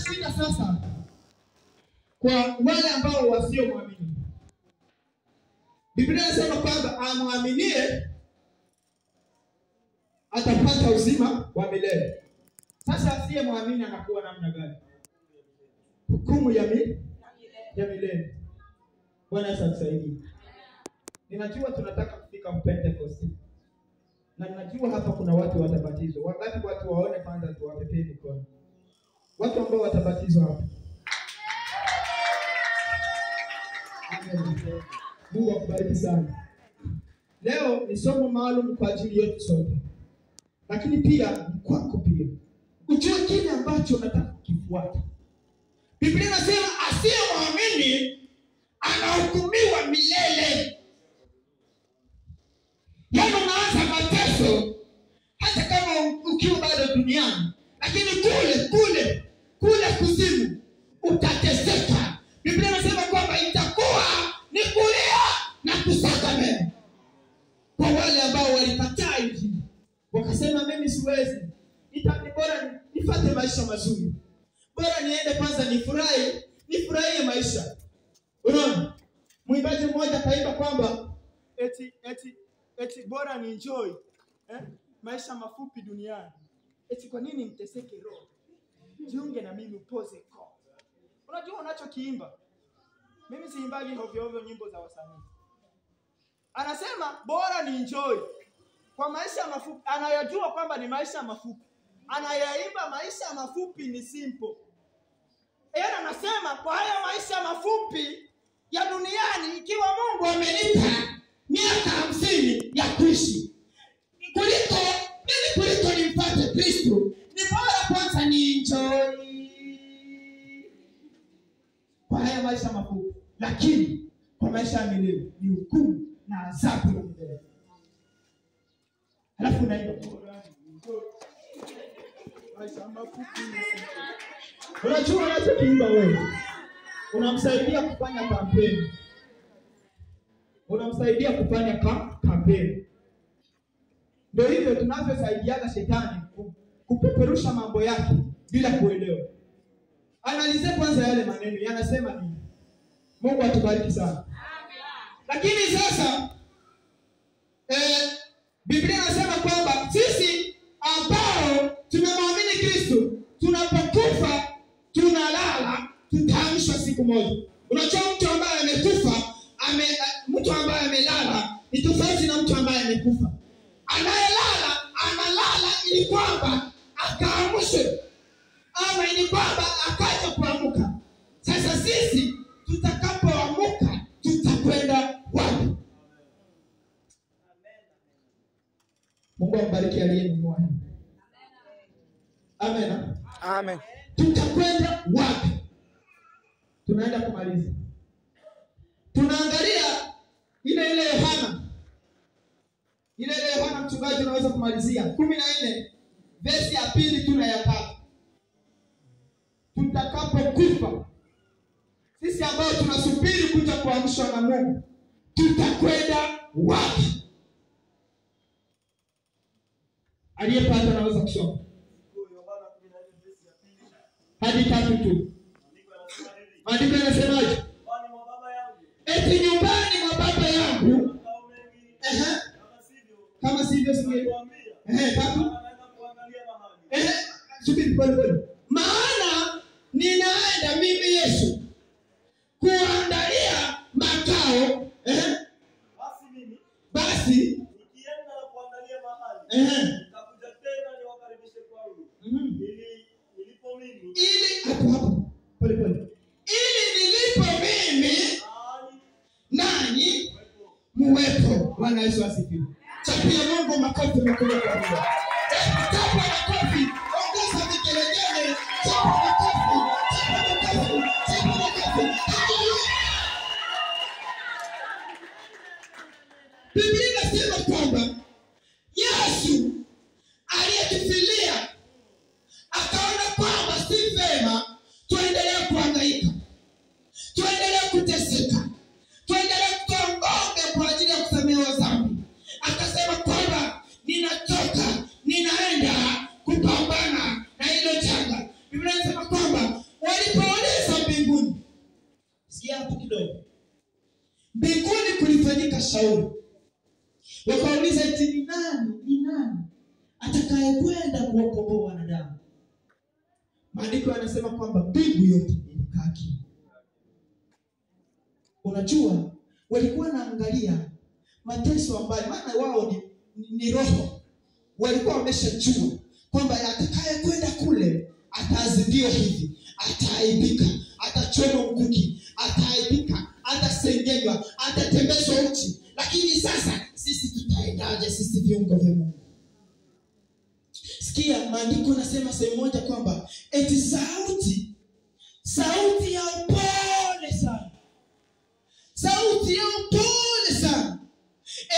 shida sasa kwa wale ambao wasiomwamini. Biblia inasema kwamba amwaminie atapata uzima wa milele. Sasa asiyemwamini anakuwa namna gani? Hukumu ya milele. Bwana Yesu atusaidie. Ninajua tunataka kufika Pentecost. Na ninajua hapa kuna watu watabatizwa. Wakati watu waone kwanza tuwape mikono. Watu ambao watabatizwa hapa. Amen. Mungu akubariki sana. Leo ni somo maalum kwa ajili yetu sote. Lakini pia kwako pia. Ujue kile ambacho unataka kukifuata. Biblia inasema asiyemwamini anahukumiwa milele. Yaani unaanza mateso hata kama ukiwa bado duniani, lakini kule kuzimu utateseka. Biblia inasema kwamba itakuwa ni kulia na kusaga meno. Kwa wale ambao walikataa injili, wakasema mimi siwezi, bora nifuate maisha mazuri. Bora niende kwanza nifurahie maisha. Unaona? Mwimbaji mmoja kaimba kwamba eti bora ni enjoy maisha mafupi duniani. Eti kwa nini mteseke roho? Jiunge na mimi upoze ko. Unajua unachokiimba? Mimi siimbaji hovyo nyimbo za wasanii. Anasema bora ni enjoy kwa maisha mafupi. Anayajua kwamba ni maisha mafupi. Anayaimba maisha mafupi ni simple. Yeye anasema kwa haya maisha mafupi ya duniani, ikiwa Mungu amenipa miaka 50 ya kuishi, kuliko nimpate Kristo, ni bora kwanza ni enjoy kwa haya maisha mafupi. Lakini kwa maisha ya milele ni hukumu na adhabu ya milele. Halafu naimba maisha mafupi. Unajua unachokiimba wewe, unamsaidia kufanya kampeni. Ndio hivyo tunavyosaidiana shetani kupeperusha mambo yake bila kuelewa. Analize kwanza yale maneno yanasema nini. Mungu atubariki sana. Amen. Lakini sasa Biblia inasema kwamba sisi ambao tumemwamini Kristo, tunapokufa tunalala, tutaamshwa siku moja. Unajua mtu ambaye amekufa, mtu ambaye amelala ni tofauti na mtu ambaye amekufa. Analala ili kwamba akaamshwe, ama ili kwamba akaja kuamka. Sasa sisi tutakapoamka tutakwenda wapi? Mungu ambariki aliyenunua. Amen. Amen. Tutakwenda wapi? Tunaenda kumaliza. Tunaangalia ile Yohana mchungaji unaweza kumalizia 14 verse ya 2 tuna ya 3. Tutakapokufa sisi ambao tunasubiri kuja kuamshwa na Mungu, tutakwenda wapi? Aliyepata anaweza kusoma Yohana 14 verse ya 2 hadi 3 tu. Maandiko yanasemaje? Eti nyumbani mwa baba yangu kama sivyo singekwambia. Tatu. Subiri pole. Maana ninaenda mimi Yesu kuandalia makao. Basi nikienda kuandalia mahali, nitakuja tena niwakaribishe kwangu. Ili nilipo mimi. Hapo. Pole. Ili nilipo mimi nanyi muwepo. Bwana Yesu asifiwe. Chapia Mungu makofi makubwa kwa Mungu. Chapa makofi, ongeza vigelegele, chapa makofi. Biblia inasema kwamba Yesu aliyetufilia akaona kwamba si vema tuendelee kuhangaika, tuendelee kuteseka, tuendelee kutoa ng'ombe kwa ajili ya kusamehewa dhambi. Akasema kwamba ninaenda kupambana na hilo janga. Biblia inasema kwamba kidogo. Mbinguni kulifanyika shauri. Wakauliza eti ni nani atakayekwenda kuwakomboa wanadamu? Maandiko yanasema kwamba mbingu yote ilikaa kimya. Unajua walikuwa naangalia mateso ambayo, maana wao ni roho, walikuwa wameshajua kwamba atakayekwenda kule ataadhibiwa hivi, ataaibika, atachomwa mkuki, ataaibika, atasengenywa, atatembezwa uchi. Lakini sasa sisi tutaendaje, sisi viungo vya Mungu? Sikia, maandiko yanasema sehemu moja kwamba eti sauti ya upole sana, sauti ya upole sana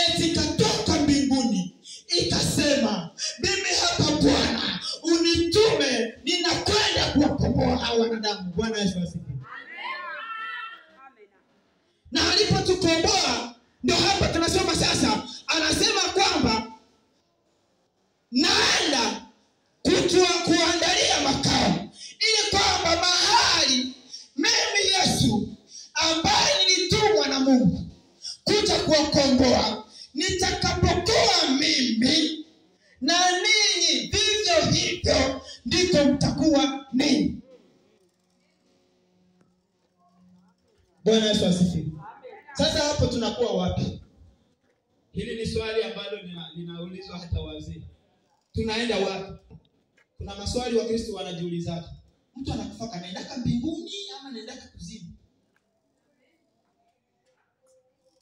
eti katoka mbinguni ikasema, mimi hapa Bwana, unitume, ninakwenda kuwakomboa hawa wanadamu. Bwana Yesu asifiwe. Na alipotukomboa, ndio hapa tunasoma sasa, anasema kwamba naenda kuandalia makao, ili kwamba mahali mimi Yesu ambaye nilitumwa na Mungu kuja kuwakomboa, nitakapokuwa mimi na ninyi vivyo hivyo ndiko mtakuwa ninyi. Bwana Yesu asifiwe. Sasa hapo tunakuwa wapi? Hili ni swali ambalo linaulizwa hata wazee. Tunaenda wapi? Kuna maswali wa Kristo wanajiuliza. Mtu anakufa anaenda mbinguni ama anaenda kuzimu?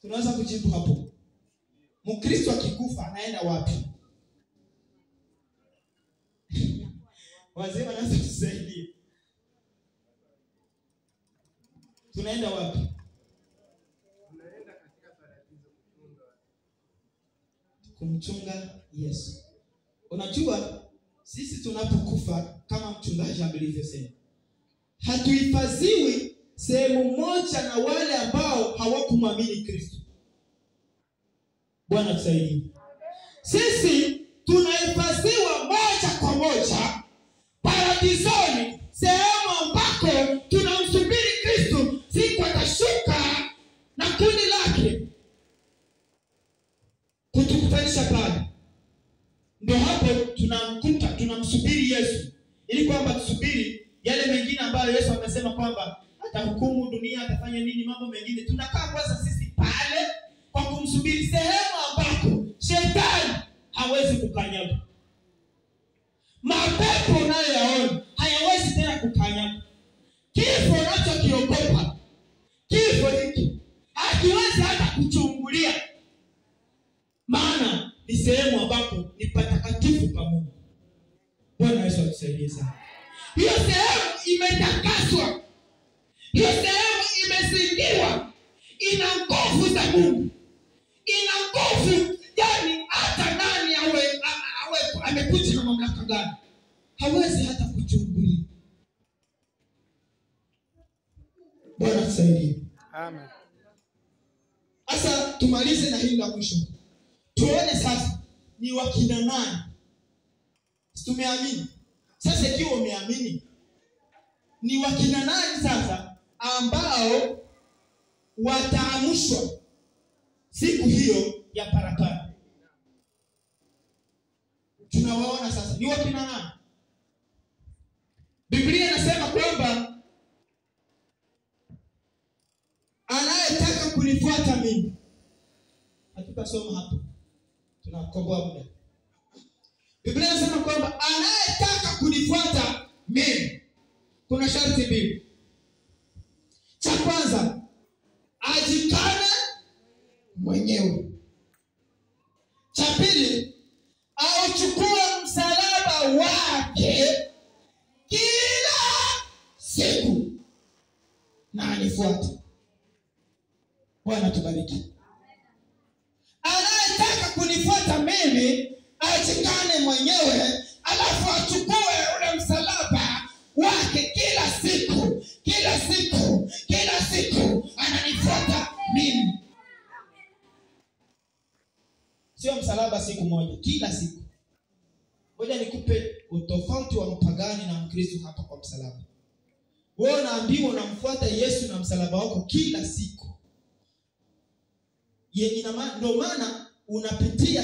Tunaweza kujibu hapo. Mkristo akikufa anaenda wapi? Wazee wanaweza kusaidia. Tunaenda wapi? Tunaenda katika paradiso kumchunga Yesu. Unajua sisi tunapokufa, kama mchungaji alivyosema, hatuhifadhiwi sehemu moja na wale ambao hawakumwamini Kristo. Bwana tusaidie. Sisi tunahifadhiwa moja kwa moja paradisoni, sehemu ambako tunamsubiri Kristo siku atashuka na kundi lake kutukutanisha pale. Ndio hapo tunamsubiri Yesu, ili kwamba tusubiri yale mengine ambayo Yesu amesema kwamba atahukumu dunia, atafanya nini, mambo mengine. Tunakaa kwanza sisi pale kwa kumsubiri, sehemu ambako shetani hawezi kukanyaga. Mapepo unayoyaona hayawezi tena kukanyaga. Kifo unachokiogopa, kifo hiki hakiwezi hata kuchungulia, maana ni sehemu ambako ni patakatifu pa Mungu. Bwana Yesu atusaidie sana. Hiyo sehemu imetakaswa, hiyo sehemu imezingiwa, ina nguvu za Mungu, ina nguvu. Yani hata nani awe amekuja na mamlaka gani, hawezi hata kuchungulia. Bwana tusaidie. Amen. Sasa tumalize na hili la mwisho. Tuone sasa ni wakina nani tumeamini. Sasa ikiwa umeamini, ni wakina nani sasa ambao wataamshwa siku hiyo ya parakani? Tunawaona sasa ni wakina nani? Biblia inasema kwamba anayetaka kunifuata mimi, hatutasoma hapo, tunakomboa muda. Biblia inasema kwamba anayetaka kunifuata mimi, kuna sharti mbili. Cha kwanza, ajikane mwenyewe. Cha pili, auchukue msalaba wake kila siku na anifuate. Bwana tubariki. Anayetaka kunifuata mimi ajikane mwenyewe, alafu achukue ule msalaba wake kila siku, kila siku, kila siku ananifuata mimi. Sio msalaba siku moja, kila siku. Ngoja nikupe utofauti wa mpagani na Mkristo hapa kwa msalaba. wewe unaambiwa unamfuata Yesu na msalaba wako kila siku. Ndio maana unapitia